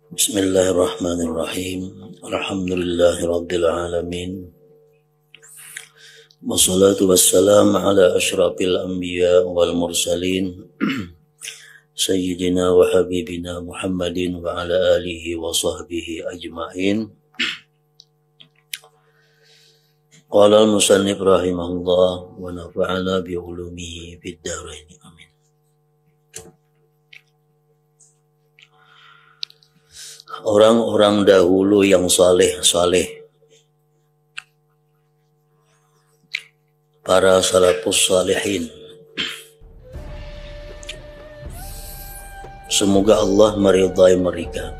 Bismillahirrahmanirrahim. Alhamdulillahirabbil alamin. Wassalatu wassalamu ala asyrafil anbiya wal mursalin Sayyidina wa habibina Muhammadin wa ala alihi wa sahbihi ajma'in. Qala al-musannif rahimahullah wa nafa'ana bi ulumihi fid dharain. Amin. Orang-orang dahulu yang saleh, para salafus salihin, semoga Allah meridai mereka,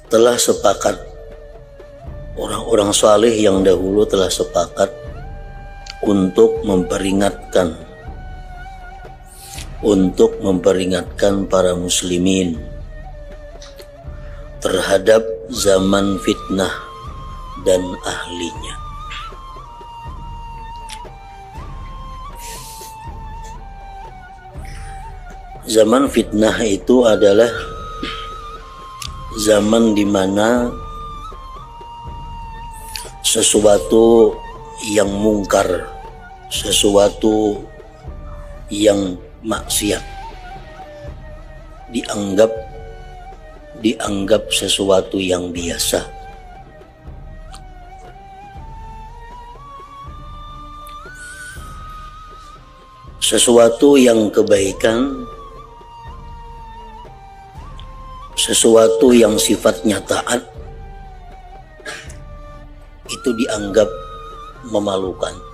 telah sepakat, orang-orang saleh yang dahulu telah sepakat untuk memperingatkan para muslimin terhadap zaman fitnah dan ahlinya. Zaman fitnah itu adalah zaman di mana sesuatu yang mungkar, sesuatu yang maksiat dianggap sesuatu yang biasa. Sesuatu yang kebaikan, sesuatu yang sifatnya taat, itu dianggap memalukan.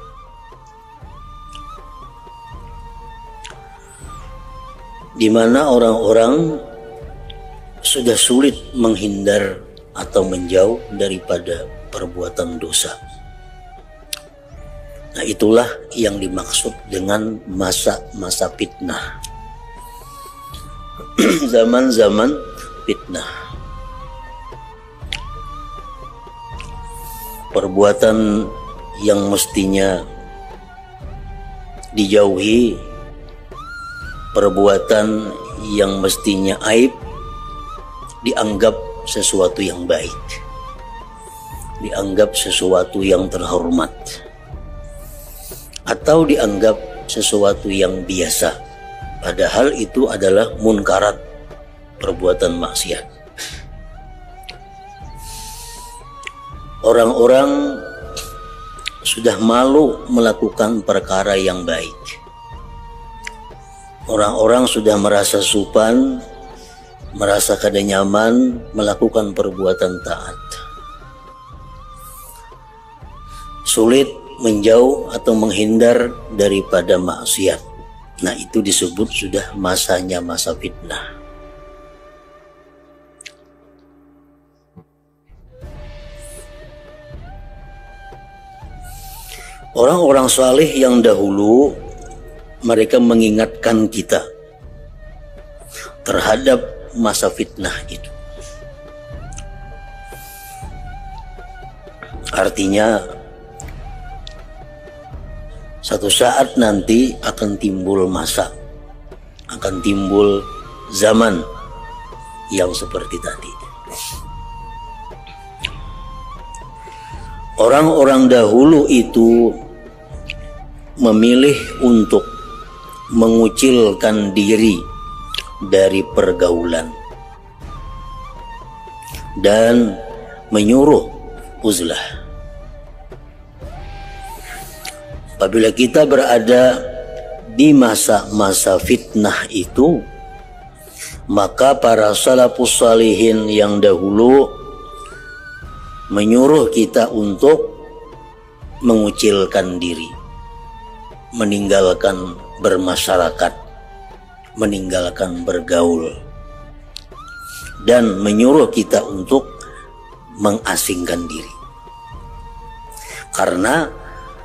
Di mana orang-orang sudah sulit menghindar atau menjauh daripada perbuatan dosa. Nah, itulah yang dimaksud dengan masa-masa fitnah. Zaman-zaman fitnah. Perbuatan yang mestinya dijauhi, perbuatan yang mestinya aib, dianggap sesuatu yang baik, dianggap sesuatu yang terhormat, atau dianggap sesuatu yang biasa, padahal itu adalah munkarat, perbuatan maksiat. Orang-orang sudah malu melakukan perkara yang baik. Orang-orang sudah merasa supan, merasa kada nyaman melakukan perbuatan taat. Sulit menjauh atau menghindar daripada maksiat. Nah, itu disebut sudah masanya masa fitnah. Orang-orang saleh yang dahulu, mereka mengingatkan kita terhadap masa fitnah itu. Artinya, satu saat nanti akan timbul akan timbul zaman yang seperti tadi. Orang-orang dahulu itu memilih untuk mengucilkan diri dari pergaulan dan menyuruh uzlah. Apabila kita berada di masa-masa fitnah itu, maka para salafus salihin yang dahulu menyuruh kita untuk mengucilkan diri, meninggalkan bermasyarakat, meninggalkan bergaul, dan menyuruh kita untuk mengasingkan diri. Karena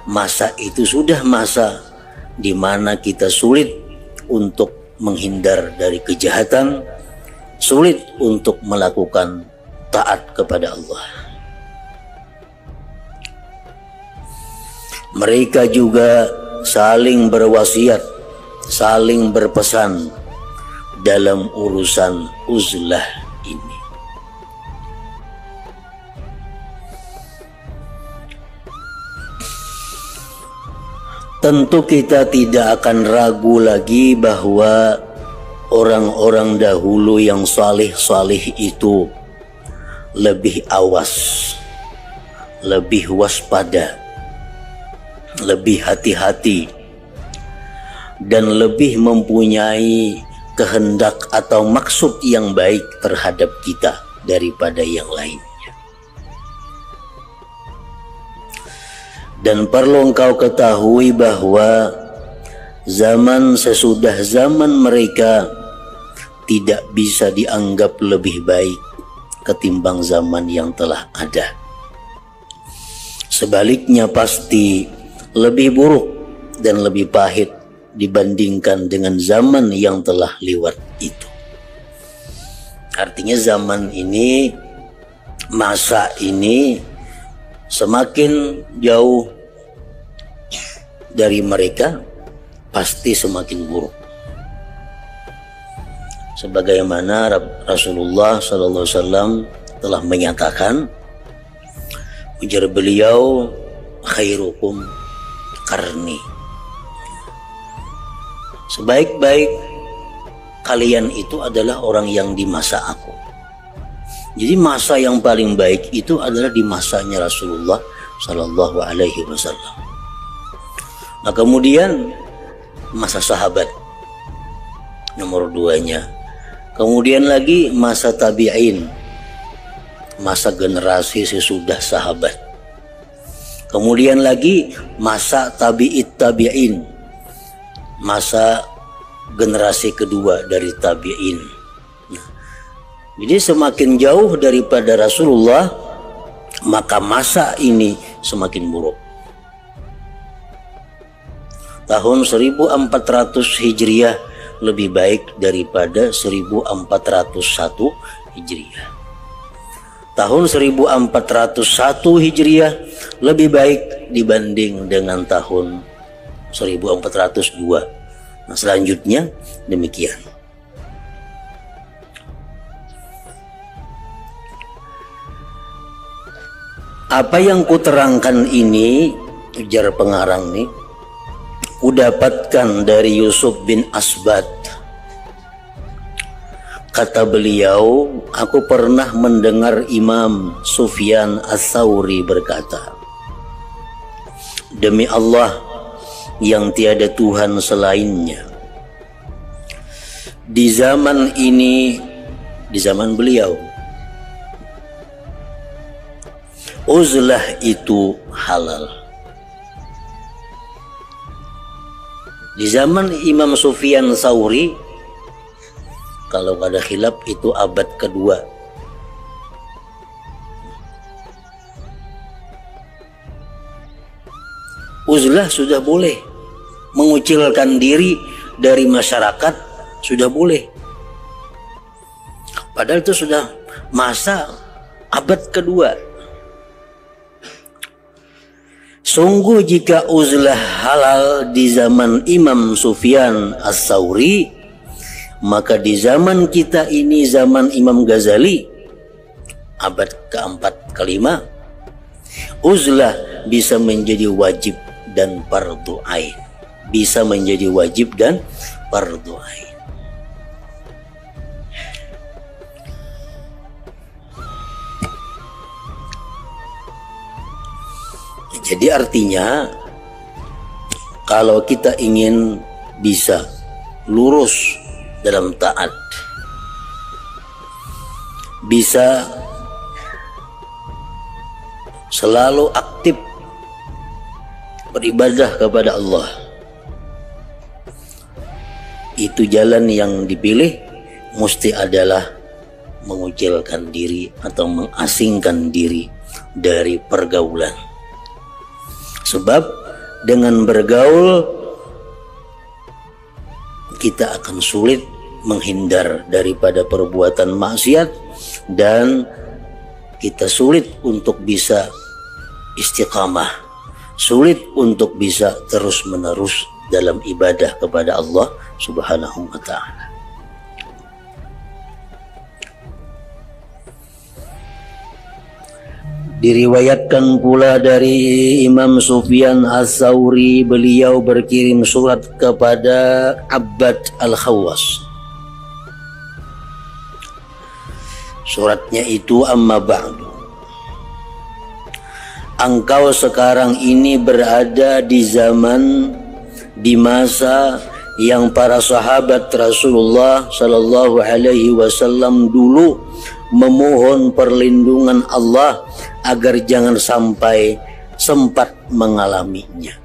masa itu sudah masa di mana kita sulit untuk menghindar dari kejahatan, sulit untuk melakukan taat kepada Allah. Mereka juga saling berwasiat, saling berpesan dalam urusan uzlah ini. Tentu kita tidak akan ragu lagi bahwa orang-orang dahulu yang salih-salih itu lebih awas, lebih waspada, lebih hati-hati, dan lebih mempunyai kehendak atau maksud yang baik terhadap kita daripada yang lainnya. Dan perlu engkau ketahui bahwa zaman sesudah zaman mereka tidak bisa dianggap lebih baik ketimbang zaman yang telah ada. Sebaliknya pasti lebih buruk dan lebih pahit dibandingkan dengan zaman yang telah lewat itu. Artinya zaman ini, masa ini semakin jauh dari mereka pasti semakin buruk. Sebagaimana Rasulullah SAW telah menyatakan, ujar beliau, khairukum karni, sebaik-baik kalian itu adalah orang yang di masa aku. Jadi masa yang paling baik itu adalah di masanya Rasulullah Sallallahu Alaihi Wasallam. Nah kemudian masa sahabat nomor 2-nya. Kemudian lagi masa tabi'in, masa generasi sesudah sahabat. Kemudian lagi masa tabi'it tabi'in, masa generasi kedua dari tabi'in. Jadi semakin jauh daripada Rasulullah, maka masa ini semakin buruk. Tahun 1400 Hijriah lebih baik daripada 1401 Hijriah. Tahun 1401 Hijriah lebih baik dibanding dengan tahun 1402. Nah, selanjutnya demikian. Apa yang kuterangkan ini, ujar pengarang nih, kudapatkan dari Yusuf bin Asbad. Kata beliau, aku pernah mendengar Imam Sufyan Ats-Tsauri berkata, demi Allah yang tiada Tuhan selainnya, di zaman ini, di zaman beliau, uzlah itu halal. Di zaman Imam Sufyan Tsauri, kalau ada khilaf itu abad kedua. Uzlah sudah boleh, mengucilkan diri dari masyarakat sudah boleh. Padahal itu sudah masa abad kedua. Sungguh jika uzlah halal di zaman Imam Sufyan Ats-Tsauri, maka di zaman kita ini, zaman Imam Ghazali, abad keempat kelima, uzlah bisa menjadi wajib dan fardhu ain. Bisa menjadi wajib dan fardhu ain. Jadi artinya kalau kita ingin bisa lurus dalam taat, bisa selalu aktif beribadah kepada Allah, itu jalan yang dipilih mesti adalah mengucilkan diri atau mengasingkan diri dari pergaulan. Sebab dengan bergaul kita akan sulit menghindar daripada perbuatan maksiat, dan kita sulit untuk bisa istiqamah, sulit untuk bisa terus-menerus dalam ibadah kepada Allah Subhanahu wa Ta'ala. Diriwayatkan pula dari Imam Sufyan Ats-Tsauri, beliau berkirim surat kepada Abbad Al-Khawwas. Suratnya itu, amma ba'du, engkau sekarang ini berada di zaman, di masa yang para sahabat Rasulullah Sallallahu Alaihi Wasallam dulu memohon perlindungan Allah agar jangan sampai sempat mengalaminya.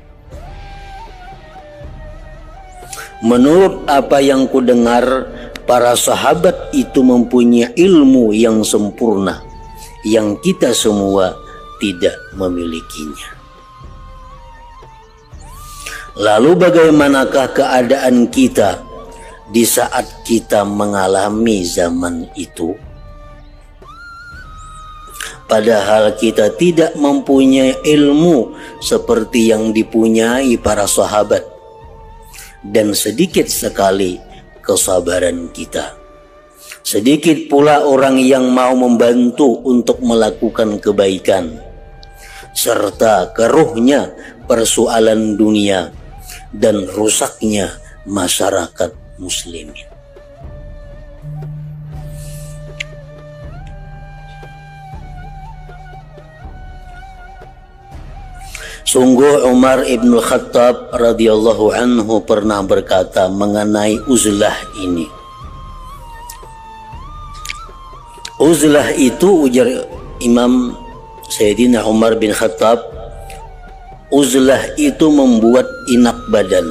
Menurut apa yang kudengar, para sahabat itu mempunyai ilmu yang sempurna yang kita semua tidak memilikinya. Lalu bagaimanakah keadaan kita di saat kita mengalami zaman itu? Padahal kita tidak mempunyai ilmu seperti yang dipunyai para sahabat, dan sedikit sekali kesabaran kita. Sedikit pula orang yang mau membantu untuk melakukan kebaikan, serta keruhnya persoalan dunia dan rusaknya masyarakat muslimin. Sungguh Umar ibn Khattab radhiyallahu anhu pernah berkata mengenai uzlah ini. Uzlah itu, ujar Imam Sayyidina Umar bin Khattab, uzlah itu membuat inak badan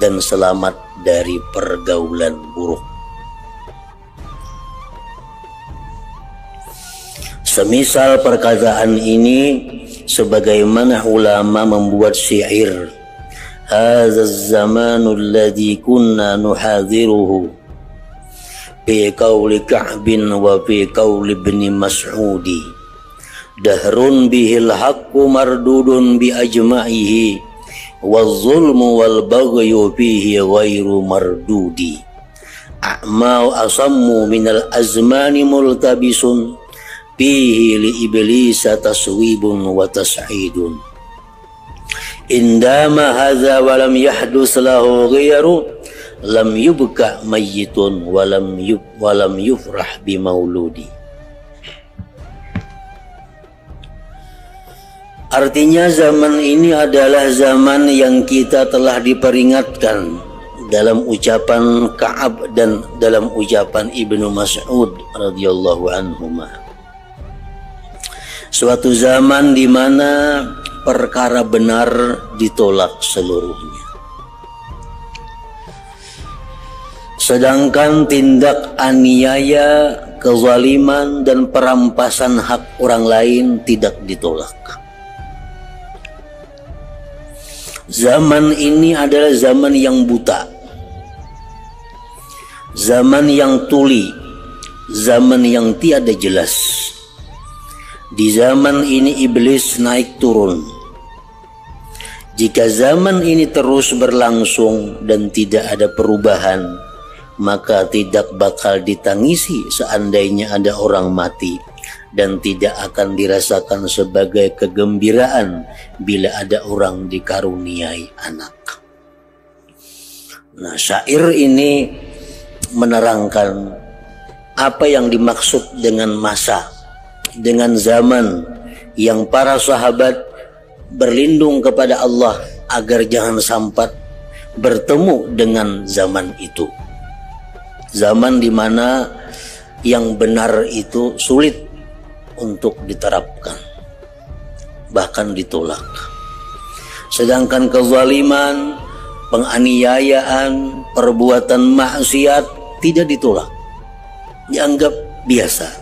dan selamat dari pergaulan buruk. Semisal perkataan ini, sebagaimana ulama membuat syair, hadza az-zamanu alladhi kunna nuhadhiruhu fi qawli Ka'bin wa fi qawli Ibn Mas'udi, dahrun bihil haqqu mardudun bi ajma'ihi waz-zulmu wal baghyu fihi ghairu mardudi, a'ma asammu minal azmani multabisun fihi li iblisa taswibun wa tas'idun, indama hadza wa lam yahdus lahu ghayru lam yubka mayyitun wa lam yufrah bi mauludi. Artinya zaman ini adalah zaman yang kita telah diperingatkan dalam ucapan Ka'ab dan dalam ucapan Ibnu Mas'ud radhiyallahu anhuma. Suatu zaman di mana perkara benar ditolak seluruhnya, sedangkan tindak aniaya, kezaliman dan perampasan hak orang lain tidak ditolak. Zaman ini adalah zaman yang buta, zaman yang tuli, zaman yang tiada jelas. Di zaman ini iblis naik turun. Jika zaman ini terus berlangsung dan tidak ada perubahan, maka tidak bakal ditangisi seandainya ada orang mati, dan tidak akan dirasakan sebagai kegembiraan bila ada orang dikaruniai anak. Nah, syair ini menerangkan apa yang dimaksud dengan masa, dengan zaman yang para sahabat berlindung kepada Allah agar jangan sampai bertemu dengan zaman itu. Zaman di mana yang benar itu sulit untuk diterapkan, bahkan ditolak. Sedangkan kezaliman, penganiayaan, perbuatan maksiat tidak ditolak, dianggap biasa.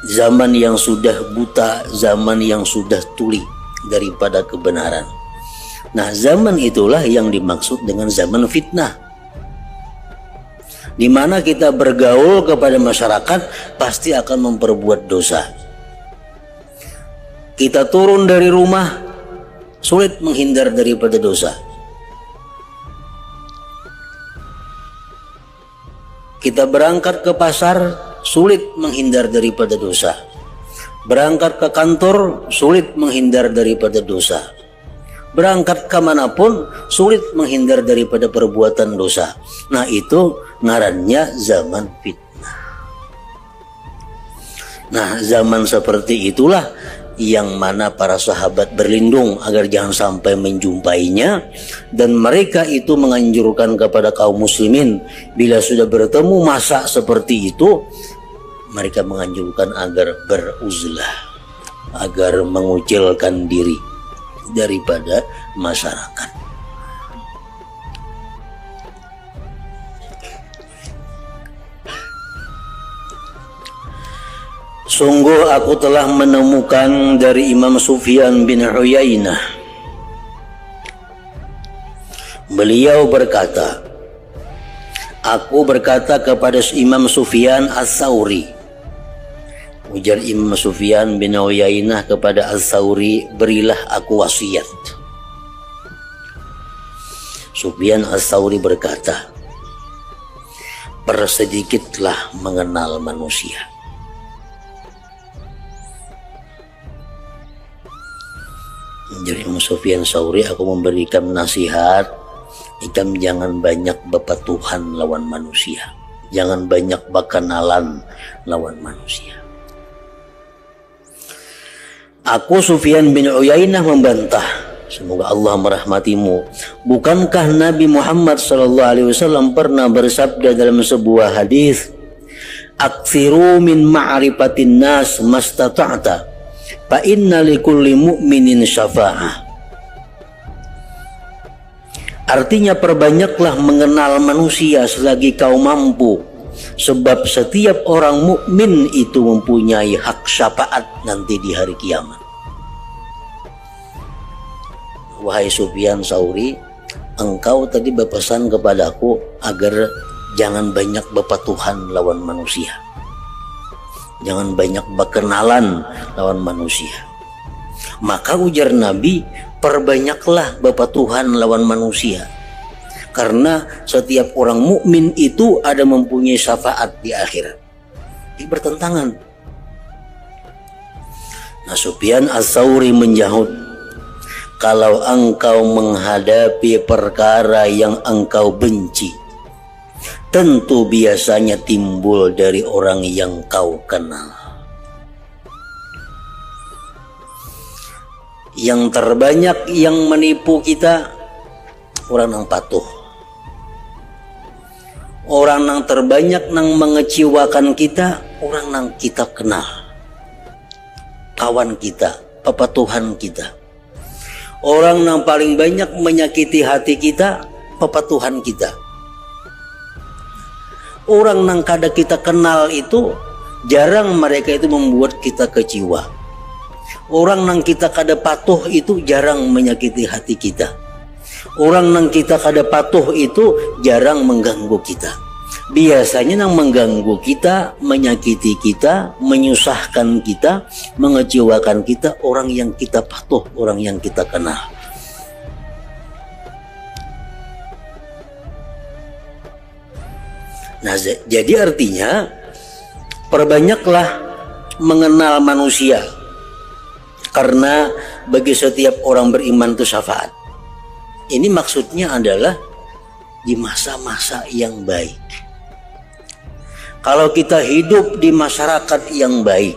Zaman yang sudah buta, zaman yang sudah tuli daripada kebenaran. Nah, zaman itulah yang dimaksud dengan zaman fitnah, di mana kita bergaul kepada masyarakat pasti akan memperbuat dosa. Kita turun dari rumah sulit menghindar daripada dosa. Kita berangkat ke pasar sulit menghindar daripada dosa. Berangkat ke kantor sulit menghindar daripada dosa. Berangkat kemanapun sulit menghindar daripada perbuatan dosa. Nah itu ngarannya zaman fitnah. Nah zaman seperti itulah yang mana para sahabat berlindung agar jangan sampai menjumpainya, dan mereka itu menganjurkan kepada kaum muslimin bila sudah bertemu masa seperti itu, mereka menganjurkan agar beruzlah, agar mengucilkan diri daripada masyarakat. Sungguh aku telah menemukan dari Imam Sufyan bin Uyainah. Beliau berkata, aku berkata kepada Imam Sufyan As-Tsauri. Ujar Imam Sufyan bin Uyainah kepada As-Tsauri, berilah aku wasiat. Sufyan As-Tsauri berkata, persedikitlah mengenal manusia. Jadi Imam Sufyan Tsauri, aku memberikan nasihat, ikam jangan banyak bepatuhan lawan manusia, jangan banyak berkenalan lawan manusia. Aku Sufyan bin Uyainah membantah, semoga Allah merahmatimu, bukankah Nabi Muhammad SAW pernah bersabda dalam sebuah hadis, aktsiru min ma'rifatin nas mastata'ta fa inna likulli mu'minin syafa'ah. Artinya perbanyaklah mengenal manusia selagi kau mampu, sebab setiap orang mukmin itu mempunyai hak syafaat nanti di hari kiamat. Wahai Sufyan Tsauri, engkau tadi berpesan kepadaku agar jangan banyak berpatuhan lawan manusia, jangan banyak berkenalan lawan manusia. Maka ujar Nabi, perbanyaklah berpatuhan lawan manusia, karena setiap orang mukmin itu ada mempunyai syafaat di akhirat. Ini bertentangan. Nah, Sufyan Ats-Tsauri menjawab, kalau engkau menghadapi perkara yang engkau benci, tentu biasanya timbul dari orang yang kau kenal. Yang terbanyak yang menipu kita orang yang patuh. Orang yang terbanyak yang mengecewakan kita orang yang kita kenal, kawan kita, pepatuhan kita. Orang yang paling banyak menyakiti hati kita, pepatuhan kita. Orang yang kada kita kenal itu jarang mereka itu membuat kita kecewa. Orang yang kita kada patuh itu jarang menyakiti hati kita. Orang yang kita kada patuh itu jarang mengganggu kita. Biasanya yang mengganggu kita, menyakiti kita, menyusahkan kita, mengecewakan kita orang yang kita patuh, orang yang kita kenal. Nah, jadi artinya perbanyaklah mengenal manusia, karena bagi setiap orang beriman itu syafaat. Ini maksudnya adalah di masa-masa yang baik. Kalau kita hidup di masyarakat yang baik,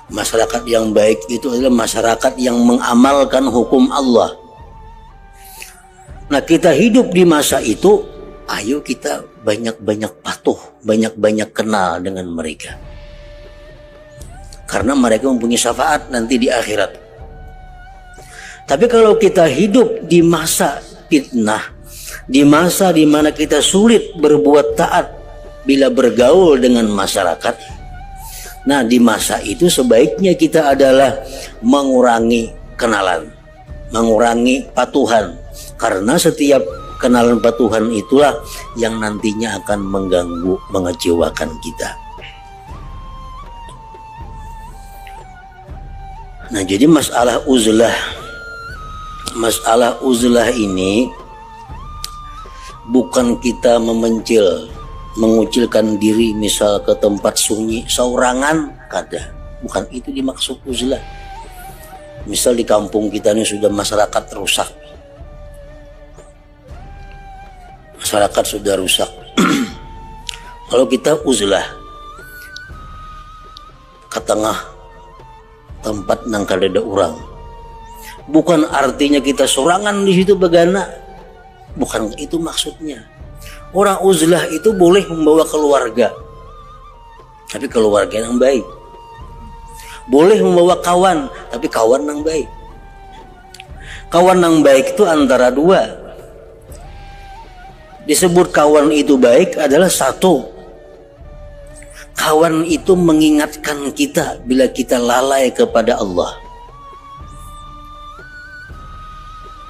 masyarakat yang baik itu adalah masyarakat yang mengamalkan hukum Allah. Nah, kita hidup di masa itu, ayo kita banyak-banyak patuh, banyak-banyak kenal dengan mereka. Karena mereka mempunyai syafaat nanti di akhirat. Tapi kalau kita hidup di masa fitnah, di masa di mana kita sulit berbuat taat bila bergaul dengan masyarakat, nah di masa itu sebaiknya kita adalah mengurangi kenalan, mengurangi patuhan. Karena setiap kenalan patuhan itulah yang nantinya akan mengganggu, mengecewakan kita. Nah, jadi masalah uzlah ini bukan kita mengucilkan diri misal ke tempat sunyi saurangan, kada. bukan itu dimaksud uzlah. Misal di kampung kita ini sudah masyarakat rusak, masyarakat sudah rusak. Kalau kita uzlah ke tengah tempat nang kadada orang, bukan artinya kita sorangan di situ begana, bukan itu maksudnya. Orang uzlah itu boleh membawa keluarga, tapi keluarga yang baik. Boleh membawa kawan, tapi kawan yang baik. Kawan yang baik itu antara dua. Disebut kawan itu baik adalah satu, kawan itu mengingatkan kita bila kita lalai kepada Allah.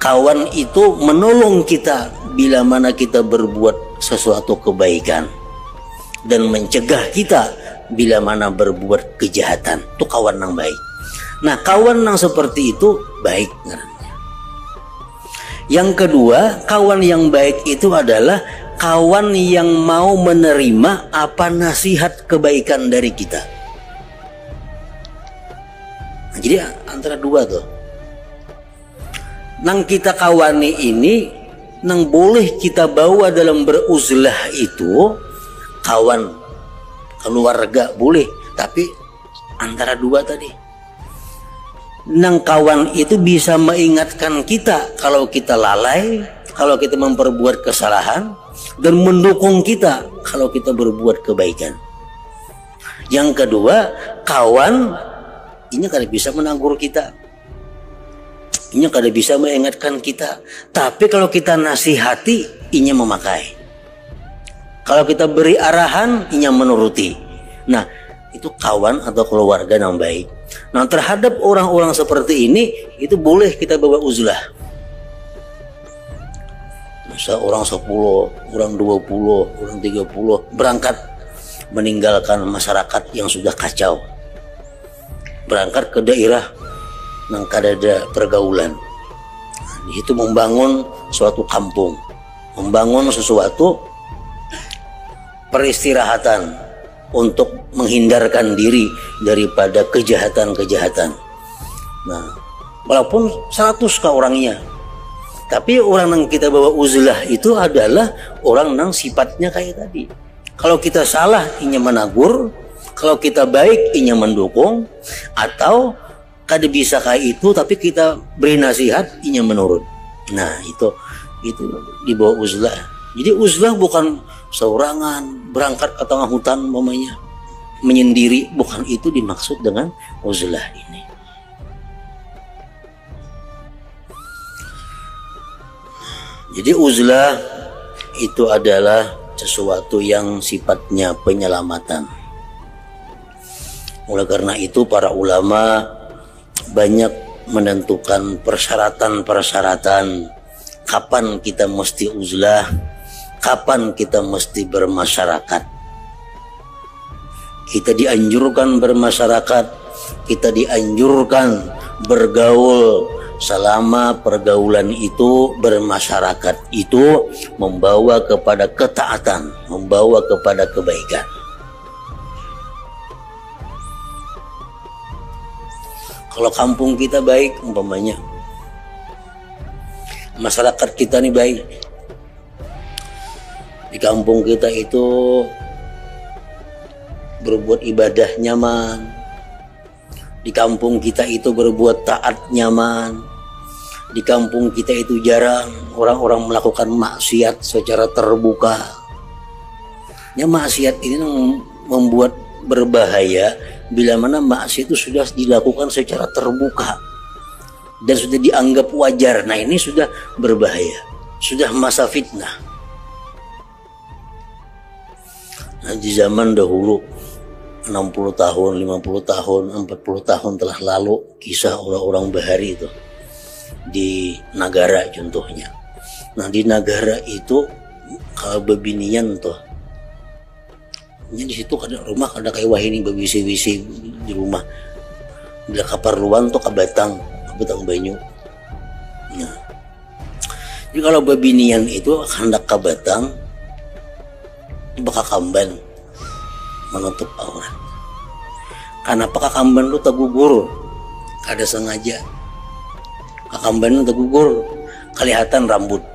Kawan itu menolong kita bila mana kita berbuat sesuatu kebaikan dan mencegah kita bila mana berbuat kejahatan. Itu kawan yang baik. Nah, kawan yang seperti itu baik. Yang kedua, kawan yang baik itu adalah kawan yang mau menerima apa nasihat kebaikan dari kita. Nah, jadi antara dua tuh. Nang kita kawani ini, nang boleh kita bawa dalam beruzlah itu kawan, keluarga boleh, tapi antara dua tadi. Nang kawan itu bisa mengingatkan kita kalau kita lalai, kalau kita memperbuat kesalahan, dan mendukung kita kalau kita berbuat kebaikan. Yang kedua, kawan ini kada bisa menegur kita, ini kada bisa mengingatkan kita, tapi kalau kita nasihati, inya memakai. Kalau kita beri arahan, inya menuruti. Nah, itu kawan atau keluarga yang baik. Nah, terhadap orang-orang seperti ini, itu boleh kita bawa uzlah. Masa orang 10, orang 20, orang 30 berangkat meninggalkan masyarakat yang sudah kacau, berangkat ke daerah yang kadada pergaulan. Nah, di situ membangun suatu kampung, membangun sesuatu peristirahatan untuk menghindarkan diri daripada kejahatan-kejahatan. Nah, walaupun 100 ke orangnya, tapi orang yang kita bawa uzlah itu adalah orang yang sifatnya kayak tadi. Kalau kita salah, inya menegur. Kalau kita baik, inya mendukung. Atau kada bisa kayak itu, tapi kita beri nasihat, inya menurut. Nah, itu di bawah uzlah. Jadi uzlah bukan seorangan berangkat ke tengah hutan mamanya menyendiri, bukan itu dimaksud dengan uzlah ini. Jadi uzlah itu adalah sesuatu yang sifatnya penyelamatan. Oleh karena itu para ulama banyak menentukan persyaratan-persyaratan kapan kita mesti uzlah, kapan kita mesti bermasyarakat. Kita dianjurkan bermasyarakat, kita dianjurkan bergaul selama pergaulan itu, bermasyarakat itu membawa kepada ketaatan, membawa kepada kebaikan. Kalau kampung kita baik, umpamanya masyarakat kita ini baik, di kampung kita itu berbuat ibadah nyaman, di kampung kita itu berbuat taat nyaman, di kampung kita itu jarang orang-orang melakukan maksiat secara terbuka. Ya, maksiat ini membuat berbahaya bila mana maksiat itu sudah dilakukan secara terbuka dan sudah dianggap wajar. Nah, ini sudah berbahaya, sudah masa fitnah. Nah, di zaman dahulu 60 tahun, 50 tahun, 40 tahun telah lalu, kisah orang-orang Bahari itu di Nagara contohnya. Nah, di Nagara itu kalau bebinian tuh, di situ ada rumah, ada kayak wahini bebisi-wisi di rumah. Bila kaparluan tuh kabatang banyu. Nah, jadi kalau bebinian itu hendak kabatang, bakal kamban menutup aurat. Kenapa kakamban lu tagugur? Kada sengaja. Kakamban lu tagugur, kelihatan rambut.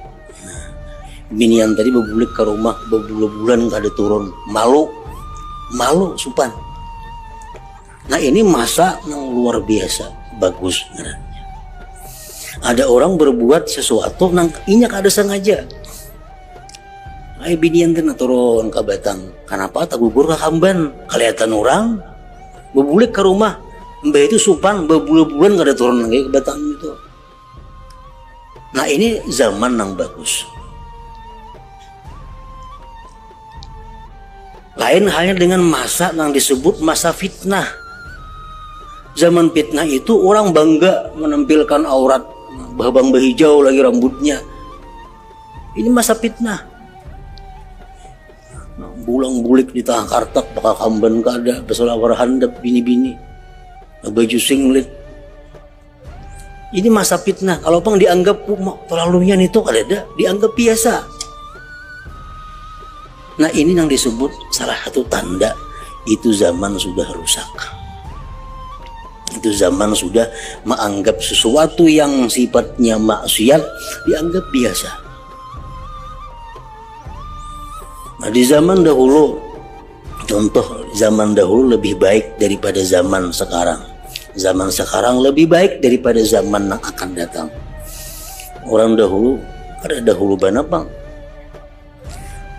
Binian tadi bebulik ke rumah bebulan-bulan kada turun, malu supan. Nah ini masa yang luar biasa bagus. Ada orang berbuat sesuatu nang inya kada sengaja. Ay binian teh turun ke batang. Kenapa tak gugur ke kamban? Kelihatan orang bebulik ke rumah, mbak itu supan bebulan-bulan kada turun lagi ke batang itu. Nah ini zaman yang bagus. Lain halnya dengan masa yang disebut masa fitnah. Zaman fitnah itu orang bangga menampilkan aurat, babang behijau lagi rambutnya. Ini masa fitnah. Bulang bulik di tengah kartak, bakal kamban kada, besolawar handap bini-bini, baju singlet. Ini masa fitnah. Kalau pang dianggap terlaluan itu kada, dianggap biasa. Nah ini yang disebut salah satu tanda itu zaman sudah rusak. Itu zaman sudah menganggap sesuatu yang sifatnya maksiat dianggap biasa. Nah di zaman dahulu, contoh zaman dahulu lebih baik daripada zaman sekarang. Zaman sekarang lebih baik daripada zaman yang akan datang. Orang dahulu, ada dahulu banget bang.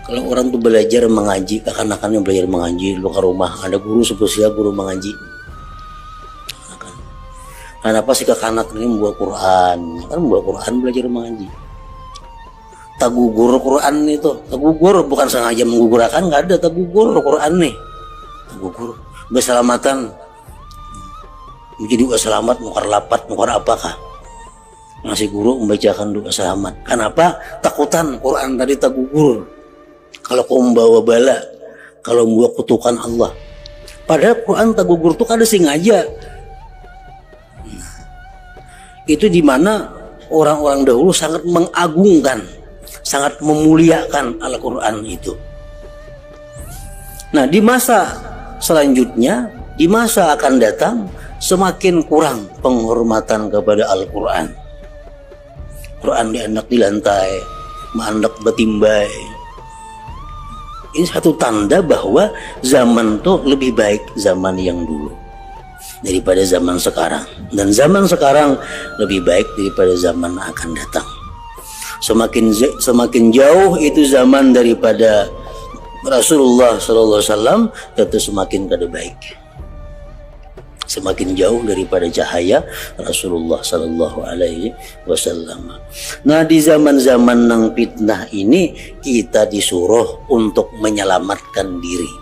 Kalau orang tuh belajar mengaji, akan-akannya belajar mengaji, lu ke rumah ada guru spesial guru mengaji. Kenapa sih kekanak ini membawa Quran? Kan membawa Quran belajar mengaji. Tagugur Quran itu, tagugur bukan sengaja menggugurkan, nggak ada tagugur Quran nih. Tagugur, berselamatan. Menjadi doa selamat, nukar lapat, nukar apakah? Ngasih guru membacakan doa selamat. Kenapa? Takutan Quran tadi tagugur. Kalau kau membawa bala, kalau membawa kutukan Allah. Padahal Quran tagugur itu kada sengaja. Itu dimana orang-orang dahulu sangat mengagungkan, sangat memuliakan Al-Quran itu. Nah di masa selanjutnya, di masa akan datang, semakin kurang penghormatan kepada Al-Quran. Quran diandak di lantai, maandak batimbai. Ini satu tanda bahwa zaman itu lebih baik zaman yang dulu daripada zaman sekarang, dan zaman sekarang lebih baik daripada zaman akan datang. Semakin jauh itu zaman daripada Rasulullah SAW, tentu semakin kada baik. Semakin jauh daripada cahaya Rasulullah SAW. Nah di zaman-zaman nang fitnah ini kita disuruh untuk menyelamatkan diri.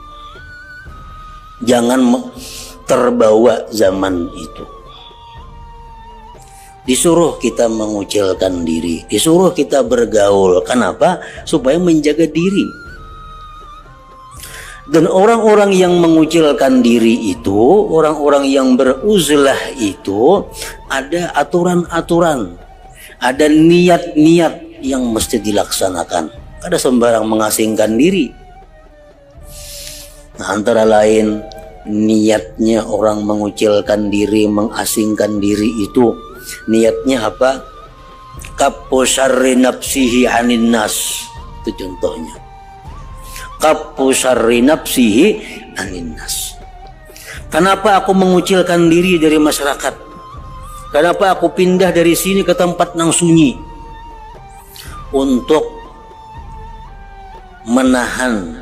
Jangan terbawa zaman itu. Disuruh kita mengucilkan diri, disuruh kita bergaul. Kenapa? Supaya menjaga diri. Dan orang-orang yang mengucilkan diri itu, orang-orang yang beruzlah itu, ada aturan-aturan, ada niat-niat yang mesti dilaksanakan. Ada sembarang mengasingkan diri. Nah, antara lain niatnya orang mengucilkan diri, mengasingkan diri itu, niatnya apa? Kappu syarri nafsihi anin nas. Itu contohnya. Kappu syarri nafsihi anin nas. Kenapa aku mengucilkan diri dari masyarakat? Kenapa aku pindah dari sini ke tempat yang sunyi? Untuk menahan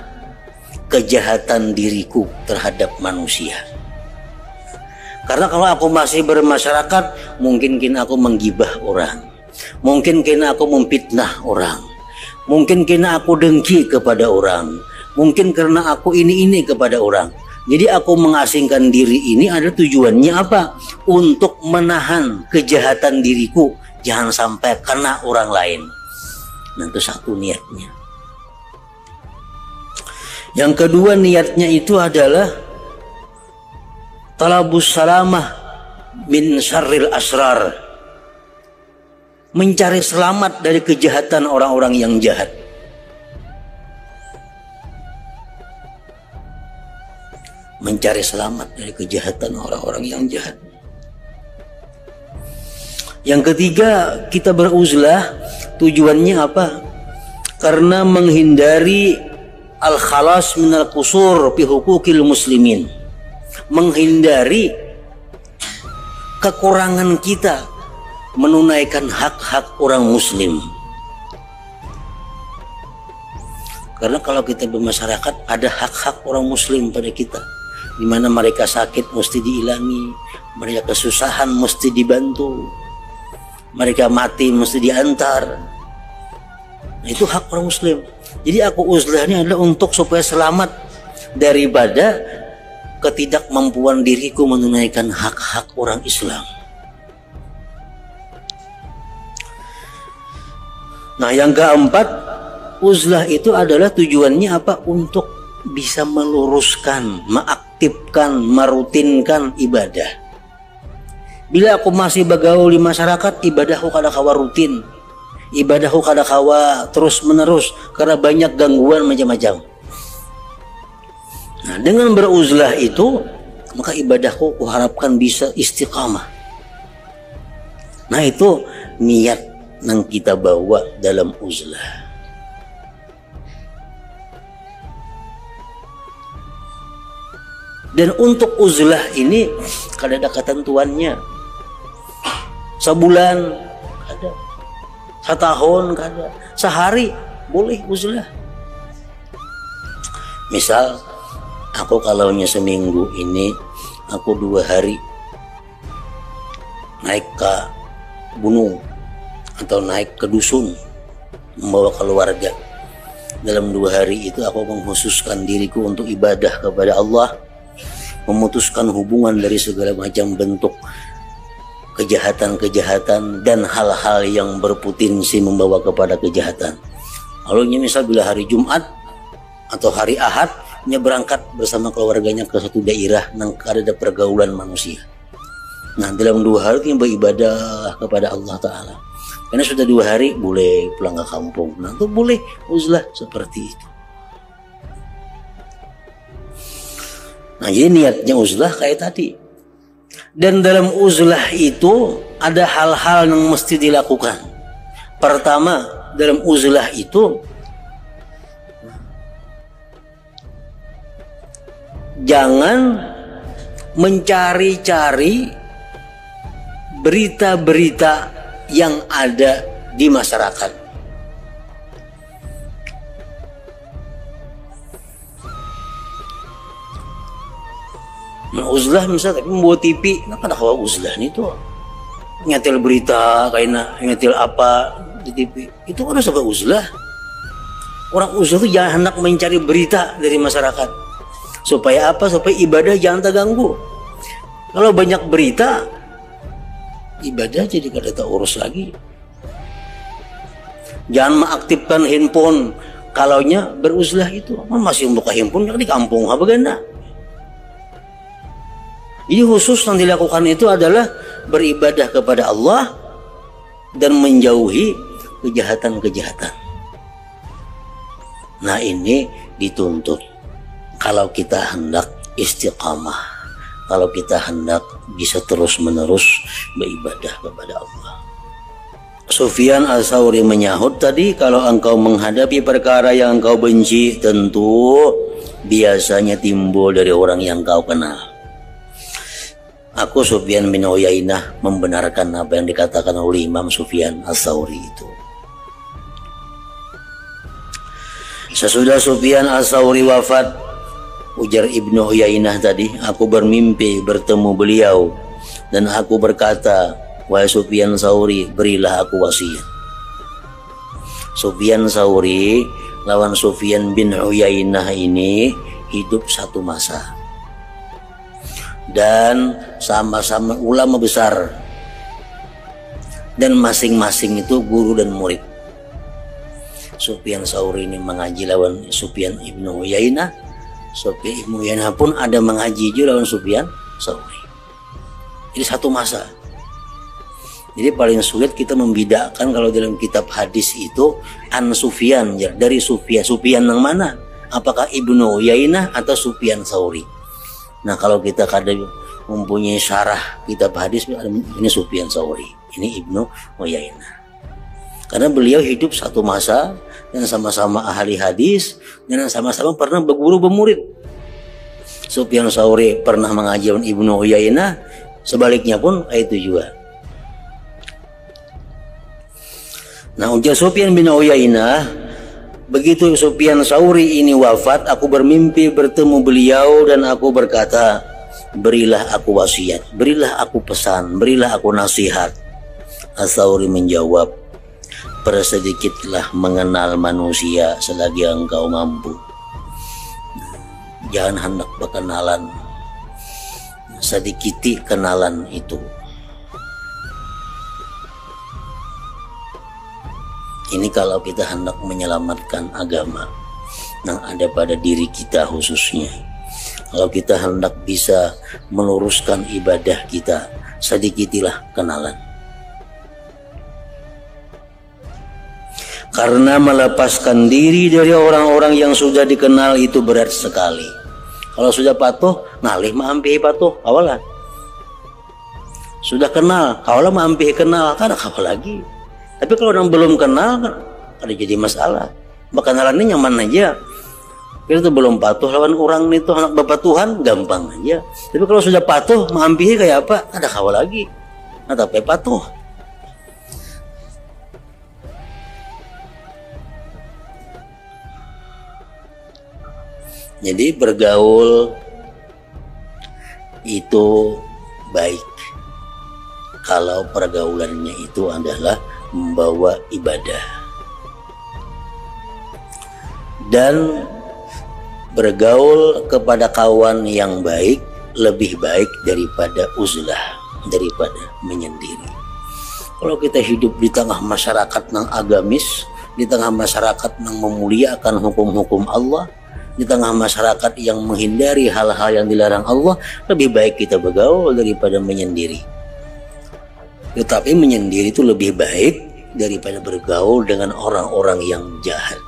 kejahatan diriku terhadap manusia. Karena kalau aku masih bermasyarakat, mungkin kini aku menggibah orang, mungkin kini aku memfitnah orang, mungkin kena aku dengki kepada orang, mungkin karena aku ini kepada orang. Jadi aku mengasingkan diri ini ada tujuannya apa? Untuk menahan kejahatan diriku jangan sampai kena orang lain. Nah itu satu niatnya. Yang kedua niatnya itu adalah talabus salamah min syarril asrar. Mencari selamat dari kejahatan orang-orang yang jahat. mencari selamat dari kejahatan orang-orang yang jahat. Yang ketiga, kita beruzlah tujuannya apa? Karena menghindari al-khalas minal qusur fi huquqil muslimin. Menghindari kekurangan kita menunaikan hak-hak orang muslim. Karena kalau kita bermasyarakat ada hak-hak orang muslim pada kita, di mana mereka sakit mesti diilangi, mereka kesusahan mesti dibantu, mereka mati mesti diantar. Nah, itu hak orang muslim. Jadi aku uzlah ini adalah untuk supaya selamat daripada ketidakmampuan diriku menunaikan hak-hak orang Islam. Nah, yang keempat, uzlah itu adalah tujuannya apa? Untuk bisa meluruskan, mengaktifkan, merutinkan ibadah. Bila aku masih bergaul di masyarakat, ibadahku kadang-kala rutin, ibadahku kadang-kala terus menerus karena banyak gangguan macam-macam. Nah, dengan beruzlah itu maka ibadahku kuharapkan bisa istiqamah. Nah, itu niat yang kita bawa dalam uzlah. Dan untuk uzlah ini kada ada ketentuannya. Sebulan kada, setahun kada, sehari boleh uzlah. Misal aku kalaunya seminggu ini aku 2 hari naik ke gunung atau naik ke dusun membawa keluarga. Dalam 2 hari itu aku mengkhususkan diriku untuk ibadah kepada Allah, memutuskan hubungan dari segala macam bentuk kejahatan-kejahatan dan hal-hal yang berpotensi membawa kepada kejahatan. Lalu misal bila hari Jumat atau hari Ahad, nya berangkat bersama keluarganya ke satu daerah yang ada pergaulan manusia. Nah, dalam 2 hari itu beribadah kepada Allah Ta'ala. Karena sudah 2 hari boleh pulang ke kampung. Nah, itu boleh uzlah seperti itu. Nah, jadi niatnya uzlah kayak tadi. Dan dalam uzlah itu ada hal-hal yang mesti dilakukan. Pertama, dalam uzlah itu jangan mencari-cari berita-berita yang ada di masyarakat. Nah, uzlah misalnya tapi membawa TV, kenapa nak bawa uzlah nih tuh? Nyetel berita, kayak nyetel apa di TV, itu kan harus bawa uzlah. Orang uzlah itu jangan hendak mencari berita dari masyarakat. Supaya apa? Supaya ibadah jangan terganggu. Kalau banyak berita, ibadah jadi kada terurus lagi. Jangan mengaktifkan handphone. Kalaunya beruzlah itu, masih membuka handphone di kampung apa ganda. Jadi khusus yang dilakukan itu adalah beribadah kepada Allah dan menjauhi kejahatan-kejahatan. Nah, ini dituntut kalau kita hendak istiqamah, kalau kita hendak bisa terus-menerus beribadah kepada Allah. Sufyan Ats-Tsauri menyahut tadi, kalau engkau menghadapi perkara yang engkau benci, tentu biasanya timbul dari orang yang kau kenal. Aku Sufyan bin Uyainah membenarkan apa yang dikatakan oleh Imam Sufyan Ats-Tsauri itu. Sesudah Sufyan Ats-Tsauri wafat, ujar Ibnu Uyainah tadi, aku bermimpi bertemu beliau dan aku berkata, wahai Sufyan Ats-Tsauri, berilah aku wasiat. Sufyan Ats-Tsauri lawan Sufyan bin Uyainah ini hidup satu masa dan sama-sama ulama besar dan masing-masing itu guru dan murid. Sufyan Ats-Tsauri ini mengaji lawan Sufyan ibnu Uyainah, Sufyan ibnu Uyainah pun ada mengaji juga lawan Sufyan Ats-Tsauri. Jadi satu masa. Jadi paling sulit kita membedakan kalau dalam kitab hadis itu an Sufyan, dari Sufyan yang mana? Apakah Ibnu Uyainah atau Sufyan Ats-Tsauri? Nah kalau kita kadang mempunyai syarah kitab hadis, ini Sufyan Tsauri, ini Ibnu Uyainah. Karena beliau hidup satu masa dan sama-sama ahli hadis dan sama-sama pernah berguru bermurid. Sufyan Tsauri pernah mengaji Ibnu Uyainah, sebaliknya pun itu juga. Nah, ujar Sufyan bin Uyainah, begitu Sufyan Tsauri ini wafat, aku bermimpi bertemu beliau dan aku berkata, berilah aku wasiat, berilah aku pesan, berilah aku nasihat. Tsauri menjawab, persedikitlah mengenal manusia selagi engkau mampu. Jangan hendak berkenalan, sedikiti kenalan itu. Ini kalau kita hendak menyelamatkan agama yang ada pada diri kita khususnya. Kalau kita hendak bisa meluruskan ibadah kita, sedikitilah kenalan. Karena melepaskan diri dari orang-orang yang sudah dikenal itu berat sekali. Kalau sudah patuh, ngalih maampihi patuh, awalah. Sudah kenal, awalah maampihi kenal, kan apa lagi. Tapi kalau orang belum kenal, kan ada jadi masalah. Berkenalan ini nyaman aja. Kita tuh belum patuh lawan orang itu anak bapak Tuhan, gampang aja. Tapi kalau sudah patuh, maampihi kayak apa? Ada kawa lagi. Nah, tapi patuh. Jadi bergaul itu baik kalau pergaulannya itu adalah membawa ibadah, dan bergaul kepada kawan yang baik lebih baik daripada uzlah, daripada menyendiri. Kalau kita hidup di tengah masyarakat yang agamis, di tengah masyarakat yang memuliakan hukum-hukum Allah, di tengah masyarakat yang menghindari hal-hal yang dilarang Allah, lebih baik kita bergaul daripada menyendiri. Tetapi menyendiri itu lebih baik daripada bergaul dengan orang-orang yang jahat,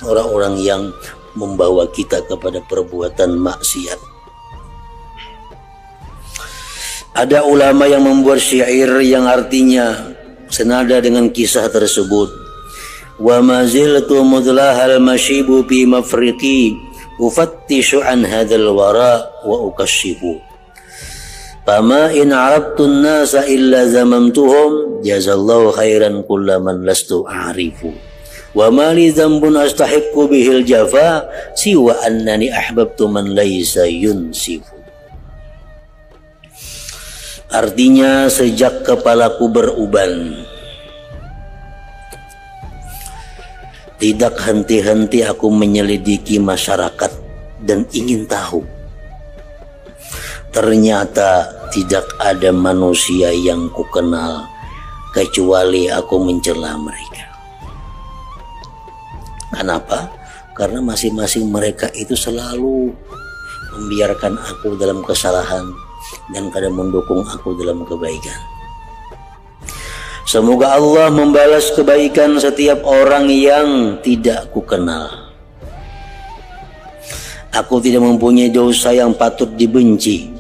orang-orang yang membawa kita kepada perbuatan maksiat. Ada ulama yang membuat syair yang artinya senada dengan kisah tersebut. Wa ma ziltu mudlahal mashibu fi mafriqi ufattishu an hadzal wara wa ukashifu. Fama in arabtu an-nasa illa zamamtuhum jazallahu khairan kullaman lastu a'rifu. Wa ma li dzambun astahiqqu bihil jafa siwa annani ahbabtu man laysa yunsifu. Artinya, sejak kepalaku beruban, tidak henti-henti aku menyelidiki masyarakat dan ingin tahu. Ternyata tidak ada manusia yang kukenal kecuali aku mencela mereka. Kenapa? Karena masing-masing mereka itu selalu membiarkan aku dalam kesalahan dan kadang mendukung aku dalam kebaikan. Semoga Allah membalas kebaikan setiap orang yang tidak kukenal. Aku tidak mempunyai dosa yang patut dibenci,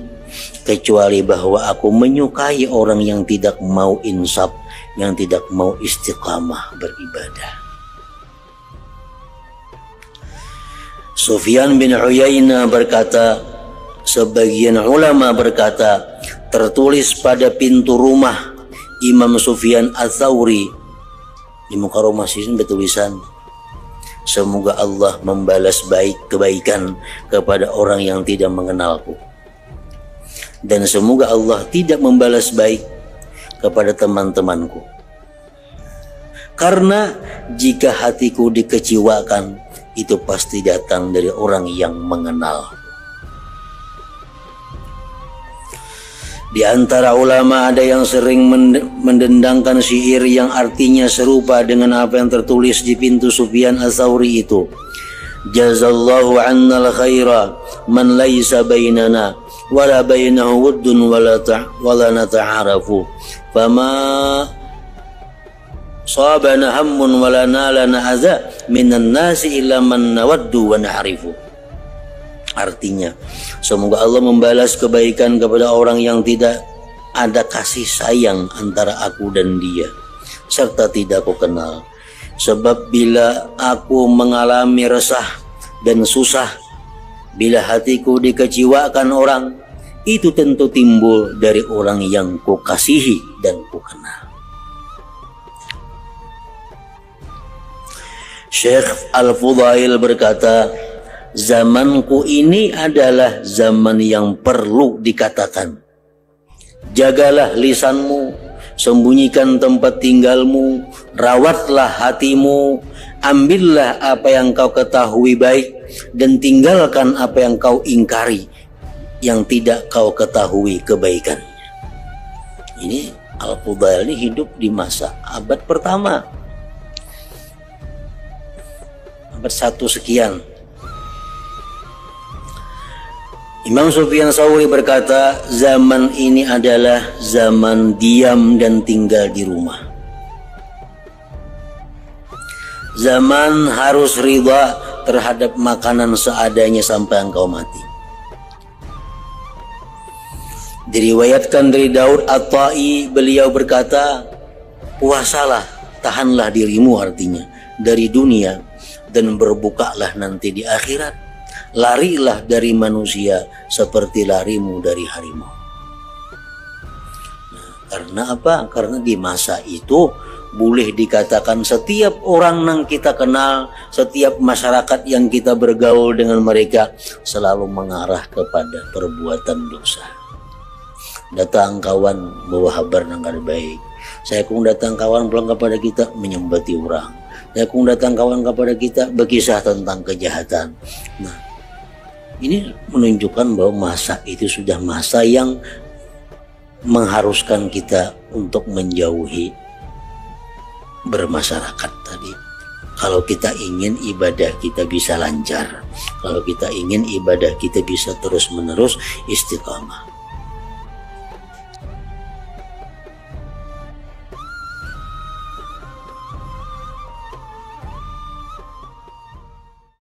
kecuali bahwa aku menyukai orang yang tidak mau insaf, yang tidak mau istiqamah beribadah. Sufyan bin Uyainah berkata, sebagian ulama berkata, tertulis pada pintu rumah Imam Sufyan Ats-Tsauri di muka rumah sini bertulisan, semoga Allah membalas kebaikan kepada orang yang tidak mengenalku, dan semoga Allah tidak membalas baik kepada teman-temanku. Karena jika hatiku dikecewakan, itu pasti datang dari orang yang mengenal. Di antara ulama ada yang sering mendendangkan syair yang artinya serupa dengan apa yang tertulis di pintu Sufyan Ats-Tsauri itu. Jazallahu annal khaira man laysa bainana wala bainahu wuddun wala nata'arafu fama sabana hammun wala nalana adza minan nasi illa man nawaddu wa na'rifu. Artinya, semoga Allah membalas kebaikan kepada orang yang tidak ada kasih sayang antara aku dan dia, serta tidak aku kenal. Sebab bila aku mengalami resah dan susah, bila hatiku dikecewakan orang, itu tentu timbul dari orang yang ku kasihi dan ku kenal. Syekh Al-Fudail berkata, zamanku ini adalah zaman yang perlu dikatakan. Jagalah lisanmu, sembunyikan tempat tinggalmu, rawatlah hatimu, ambillah apa yang kau ketahui baik, dan tinggalkan apa yang kau ingkari, yang tidak kau ketahui kebaikannya. Ini Al-Fudail ini hidup di masa abad pertama, abad 1 sekian. Imam Sufyan Tsauri berkata, zaman ini adalah zaman diam dan tinggal di rumah. Zaman harus ridha terhadap makanan seadanya sampai engkau mati. Diriwayatkan dari Daud At-Tai, beliau berkata, puasalah, tahanlah dirimu, artinya, dari dunia, dan berbukalah nanti di akhirat. Larilah dari manusia seperti larimu dari harimau. Nah, karena apa? Karena di masa itu boleh dikatakan setiap orang yang kita kenal, setiap masyarakat yang kita bergaul dengan mereka selalu mengarah kepada perbuatan dosa. Datang kawan bawa kabar yang baik, saya kung datang kawan pulang kepada kita menyembati orang, saya kung datang kawan kepada kita berkisah tentang kejahatan. Nah, ini menunjukkan bahwa masa itu sudah masa yang mengharuskan kita untuk menjauhi bermasyarakat tadi. Kalau kita ingin ibadah kita bisa lancar, kalau kita ingin ibadah kita bisa terus menerus istiqamah.